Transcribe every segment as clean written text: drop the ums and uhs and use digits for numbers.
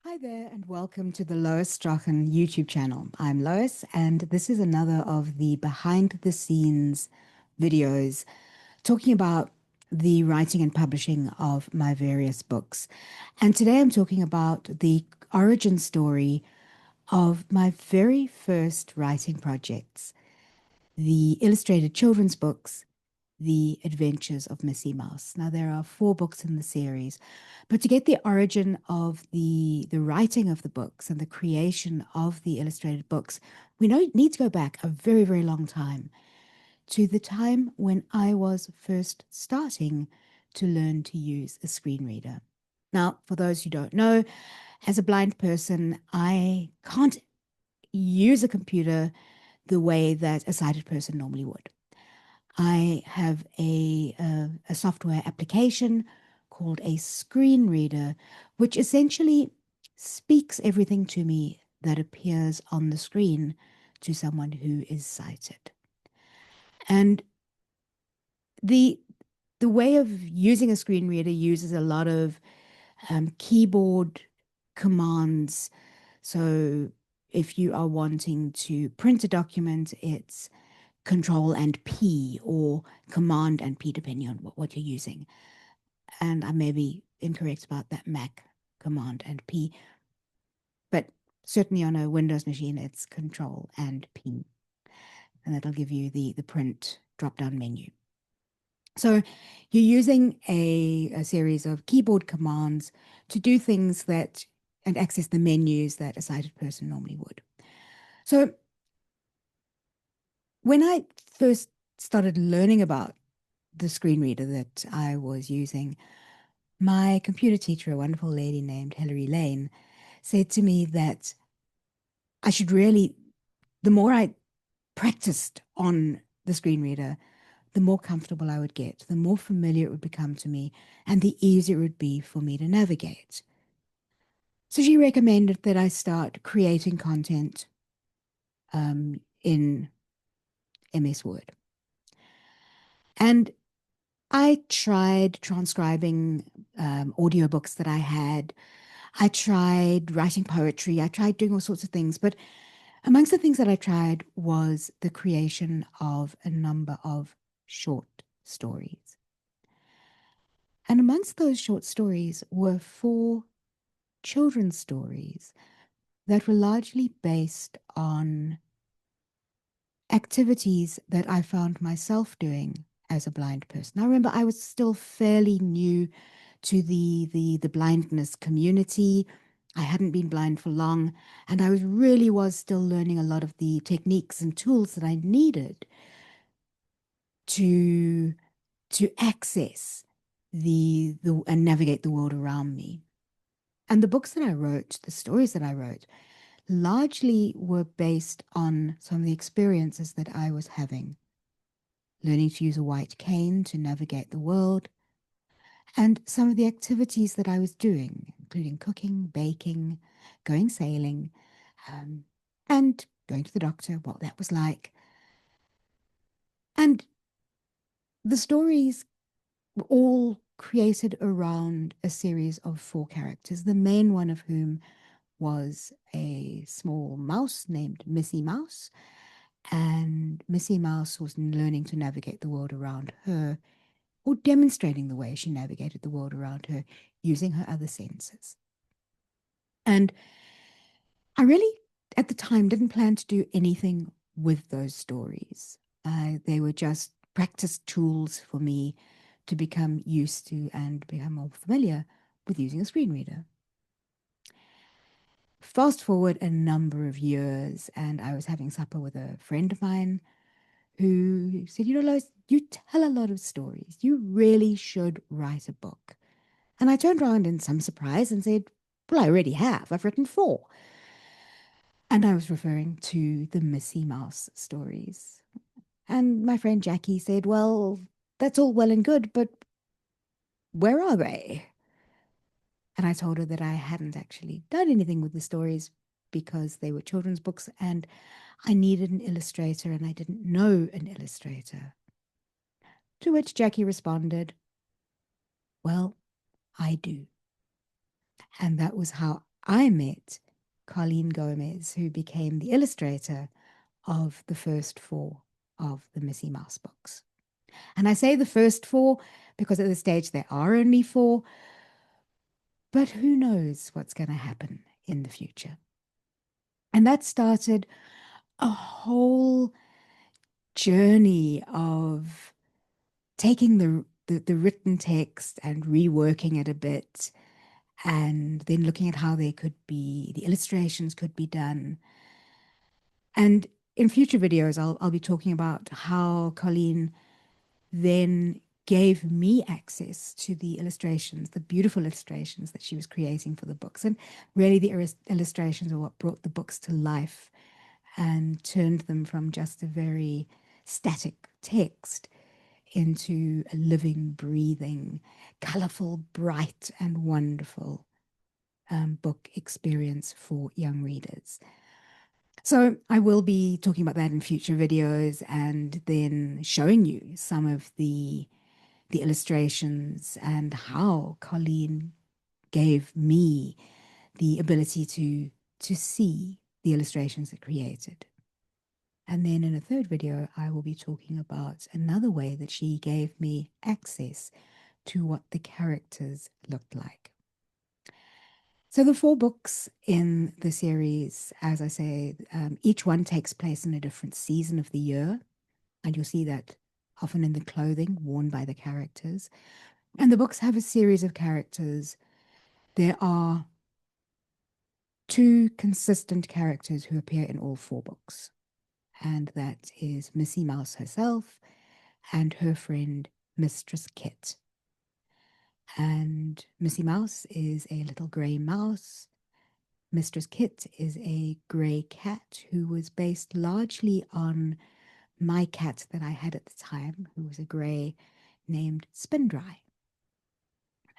Hi there, and welcome to the Lois Strachan YouTube channel. I'm Lois, and this is another of the behind the scenes videos talking about the writing and publishing of my various books. And today I'm talking about the origin story of my very first writing projects, the illustrated children's books, The Adventures of Missy Mouse. Now, there are four books in the series, but to get the origin of the writing of the books and the creation of the illustrated books, we need to go back a very, very long time to the time when I was first starting to learn to use a screen reader. Now, for those who don't know, as a blind person, I can't use a computer the way that a sighted person normally would. I have a software application called a screen reader, which essentially speaks everything to me that appears on the screen to someone who is sighted. And the the way of using a screen reader uses a lot of keyboard commands. So if you are wanting to print a document, it's Control and P or Command and P, depending on what you're using. And I may be incorrect about that Mac Command and P, but certainly on a Windows machine, it's Control and P. And that'll give you the print drop down menu. So you're using a series of keyboard commands to do things that and access the menus that a sighted person normally would. So when I first started learning about the screen reader that I was using, my computer teacher, a wonderful lady named Hilary Lane, said to me that I should really, the more I practiced on the screen reader, the more comfortable I would get, the more familiar it would become to me, and the easier it would be for me to navigate. So she recommended that I start creating content in MS Word. And I tried transcribing audiobooks that I had. I tried writing poetry. I tried doing all sorts of things. But amongst the things that I tried was the creation of a number of short stories. And amongst those short stories were four children's stories that were largely based on activities that I found myself doing as a blind person. I remember I was still fairly new to the blindness community. I hadn't been blind for long, and I was still learning a lot of the techniques and tools that I needed to access the and navigate the world around me. And the books that I wrote, the stories that I wrote, largely were based on some of the experiences that I was having, learning to use a white cane to navigate the world, and some of the activities that I was doing, including cooking, baking, going sailing, um, and going to the doctor, what that was like. And the stories were all created around a series of four characters, the main one of whom was a small mouse named Missy Mouse. And Missy Mouse was learning to navigate the world around her, or demonstrating the way she navigated the world around her using her other senses. And I really, at the time, didn't plan to do anything with those stories. They were just practice tools for me to become used to and become more familiar with using a screen reader. Fast forward a number of years, and I was having supper with a friend of mine who said, Lois, you tell a lot of stories. You really should write a book. And I turned around in some surprise and said, well, I already have. I've written four. And I was referring to the Missy Mouse stories. And my friend Jackie said, well, that's all well and good, but where are they? And I told her that I hadn't actually done anything with the stories because they were children's books and I needed an illustrator and I didn't know an illustrator. To which Jackie responded, well, I do. And that was how I met Colleen Gomez, who became the illustrator of the first four of the Missy Mouse books. And I say the first four because at this stage there are only four, but who knows what's going to happen in the future. And that started a whole journey of taking the written text and reworking it a bit, and then looking at how the illustrations could be done. And in future videos, I'll be talking about how Colleen then gave me access to the illustrations, the beautiful illustrations that she was creating for the books. And really, the illustrations are what brought the books to life and turned them from just a very static text into a living, breathing, colorful, bright, and wonderful book experience for young readers. So I will be talking about that in future videos and then showing you some of the illustrations and how Colleen gave me the ability to see the illustrations it created. And then in a third video, I will be talking about another way that she gave me access to what the characters looked like. So the four books in the series, as I say, each one takes place in a different season of the year. And you'll see that often in the clothing worn by the characters. And the books have a series of characters. There are two consistent characters who appear in all four books. And that is Missy Mouse herself and her friend Mistress Kit. And Missy Mouse is a little gray mouse. Mistress Kit is a gray cat who was based largely on my cat that I had at the time, who was a gray named Spindry.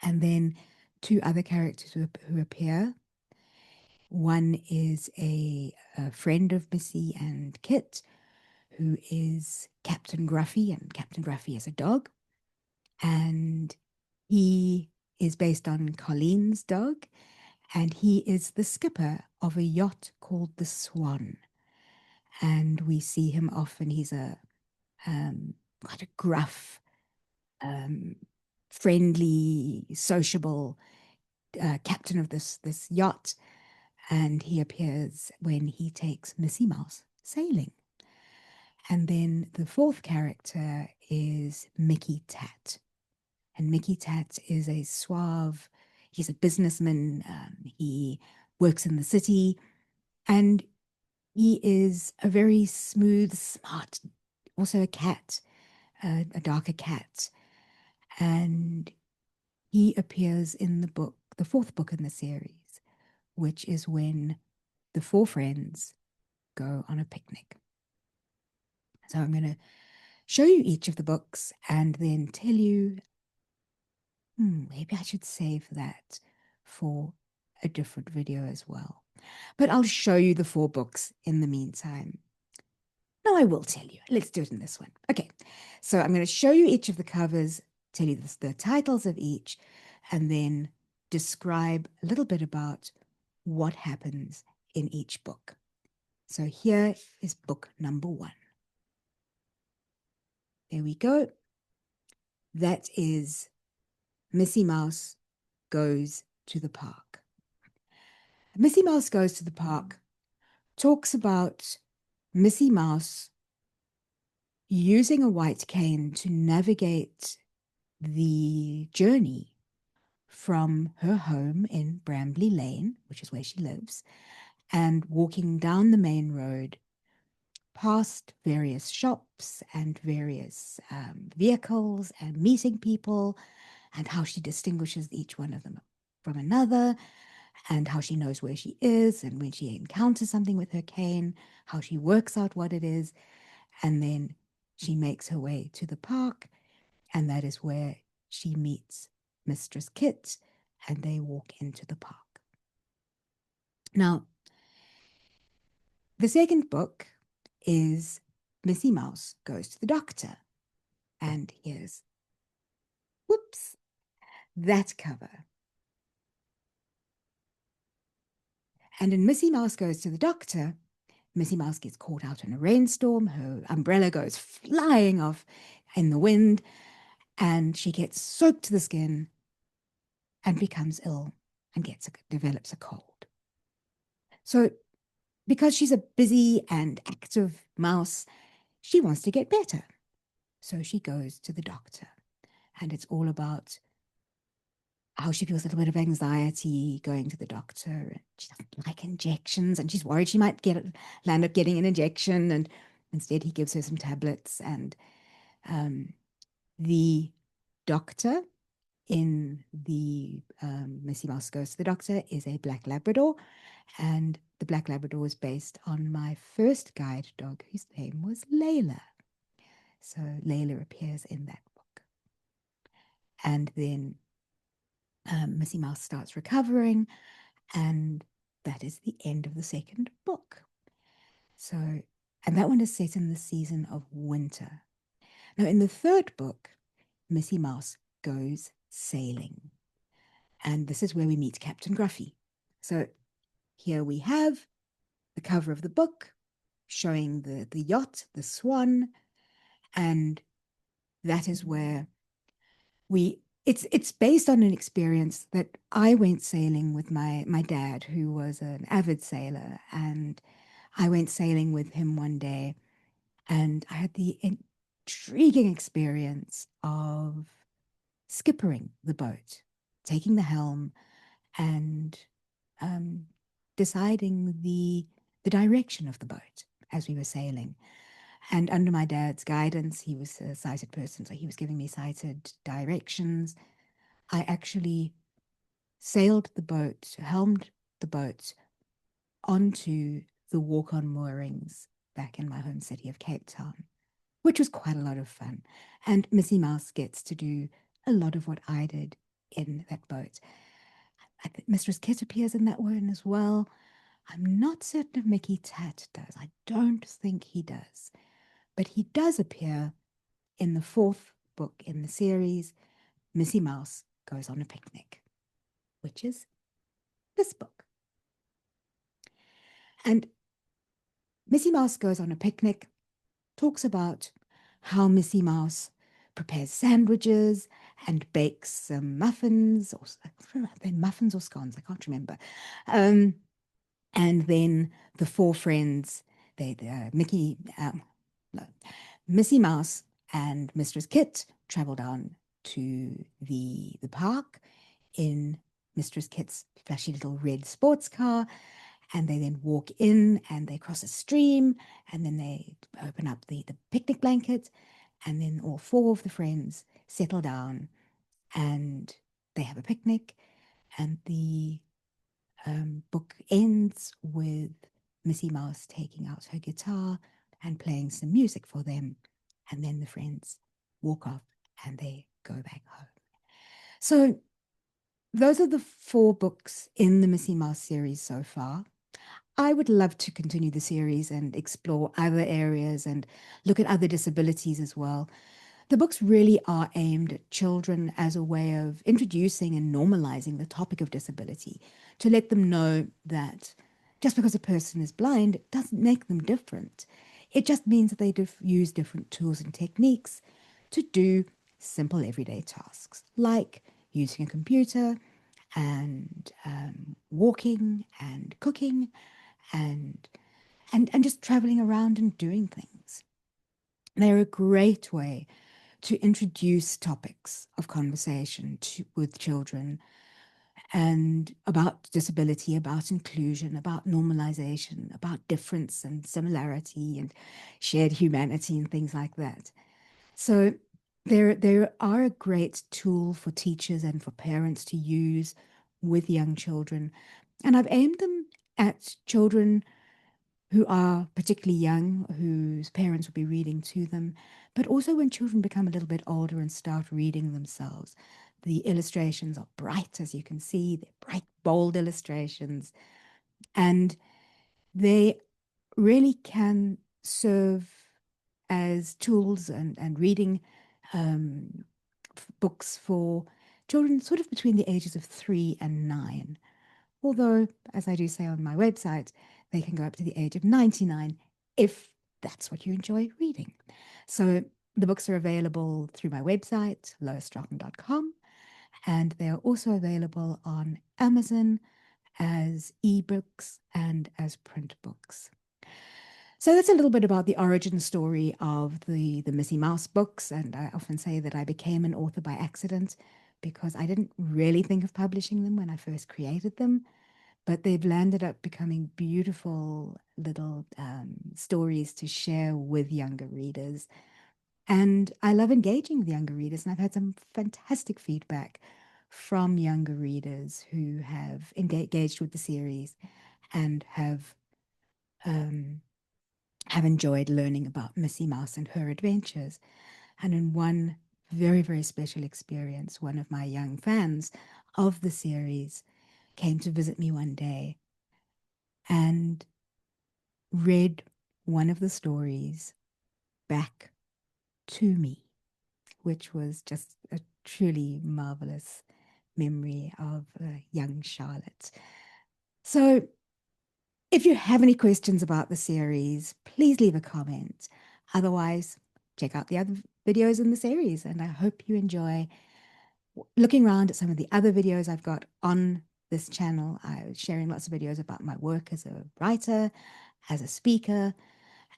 And then two other characters who appear. One is a friend of Missy and Kit, who is Captain Gruffy, and Captain Gruffy is a dog. And he is based on Colleen's dog, and he is the skipper of a yacht called the Swan. And we see him often. He's a quite a gruff, friendly, sociable captain of this yacht, and he appears when he takes Missy Mouse sailing. And then the fourth character is Mickey Tat. And Mickey Tat is a suave, he's a businessman, he works in the city, and he is a very smooth, smart, also a cat, a darker cat. And he appears in the book, the fourth book in the series, which is when the four friends go on a picnic. So I'm going to show you each of the books and then tell you, maybe I should save that for a different video as well. But I'll show you the four books in the meantime. No, I will tell you. Let's do it in this one. Okay, so I'm going to show you each of the covers, tell you the titles of each, and then describe a little bit about what happens in each book. So here is book number 1. There we go. That is Missy Mouse Goes to the Park. Missy Mouse Goes to the Park talks about Missy Mouse using a white cane to navigate the journey from her home in Brambley Lane, which is where she lives, and walking down the main road past various shops and various vehicles and meeting people, and how she distinguishes each one of them from another, and how she knows where she is, and when she encounters something with her cane, how she works out what it is, and then she makes her way to the park, and that is where she meets Mistress Kit, and they walk into the park. Now, the second book is Missy Mouse Goes to the Doctor. And here's, whoops, that cover. And in Missy Mouse Goes to the Doctor, Missy Mouse gets caught out in a rainstorm. Her umbrella goes flying off in the wind, and she gets soaked to the skin and becomes ill and develops a cold. So because she's a busy and active mouse, she wants to get better. So she goes to the doctor, and it's all about how she feels a little bit of anxiety going to the doctor. She doesn't like injections, and she's worried she might land up getting an injection. And instead, he gives her some tablets. And the doctor in the Missy Mouse Goes to the Doctor is a black Labrador, and the black Labrador was based on my first guide dog, whose name was Layla. So Layla appears in that book. And then Missy Mouse starts recovering, and that is the end of the second book. So, and that one is set in the season of winter. Now, in the third book, Missy Mouse goes sailing. And this is where we meet Captain Gruffy. So here we have the cover of the book showing the yacht, the Swan, and that is where it's based on an experience that I went sailing with my dad, who was an avid sailor, and I went sailing with him one day, and I had the intriguing experience of skippering the boat, taking the helm, and deciding the direction of the boat as we were sailing. And under my dad's guidance, he was a sighted person, so he was giving me sighted directions. I actually sailed the boat, helmed the boat onto the walk-on moorings back in my home city of Cape Town, which was quite a lot of fun. And Missy Mouse gets to do a lot of what I did in that boat. I think Mistress Kit appears in that one as well. I'm not certain if Mickey Tat does. I don't think he does. But he does appear in the fourth book in the series, Missy Mouse Goes on a Picnic, which is this book. And Missy Mouse Goes on a Picnic talks about how Missy Mouse prepares sandwiches and bakes some muffins, or muffins or scones, I can't remember. And then the four friends, Missy Mouse and Mistress Kit travel down to the park in Mistress Kit's flashy little red sports car, and they then walk in and they cross a stream, and then they open up the picnic blanket, and then all four of the friends settle down and they have a picnic, and the book ends with Missy Mouse taking out her guitar and playing some music for them, and then the friends walk off and they go back home. So those are the four books in the Missy Mouse series so far. I would love to continue the series and explore other areas and look at other disabilities as well. The books really are aimed at children as a way of introducing and normalizing the topic of disability, to let them know that just because a person is blind doesn't make them different. It just means that they use different tools and techniques to do simple everyday tasks, like using a computer and walking and cooking and just traveling around and doing things. They're a great way to introduce topics of conversation with children, and about disability, about inclusion, about normalization, about difference and similarity and shared humanity and things like that. So there are a great tool for teachers and for parents to use with young children. And I've aimed them at children who are particularly young, whose parents will be reading to them, but also when children become a little bit older and start reading themselves. The illustrations are bright, as you can see, they're bright, bold illustrations, and they really can serve as tools and reading books for children sort of between the ages of 3 and 9, Although, as I do say on my website, they can go up to the age of 99 if that's what you enjoy reading. So the books are available through my website, loisstrachan.com, and they are also available on Amazon as ebooks and as print books. So that's a little bit about the origin story of the Missy Mouse books. And I often say that I became an author by accident because I didn't really think of publishing them when I first created them, but they've landed up becoming beautiful little stories to share with younger readers. And I love engaging with younger readers, and I've had some fantastic feedback from younger readers who have engaged with the series and um, have enjoyed learning about Missy Mouse and her adventures. And in one very, very special experience, one of my young fans of the series came to visit me one day and read one of the stories back to me, which was just a truly marvelous memory of young Charlotte. So, if you have any questions about the series, please leave a comment. Otherwise, check out the other videos in the series, and I hope you enjoy looking around at some of the other videos I've got on this channel. I'm sharing lots of videos about my work as a writer, as a speaker,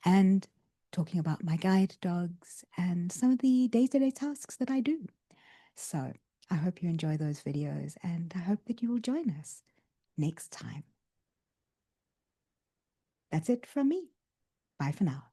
and talking about my guide dogs and some of the day-to-day tasks that I do. So I hope you enjoy those videos, and I hope that you will join us next time. That's it from me. Bye for now.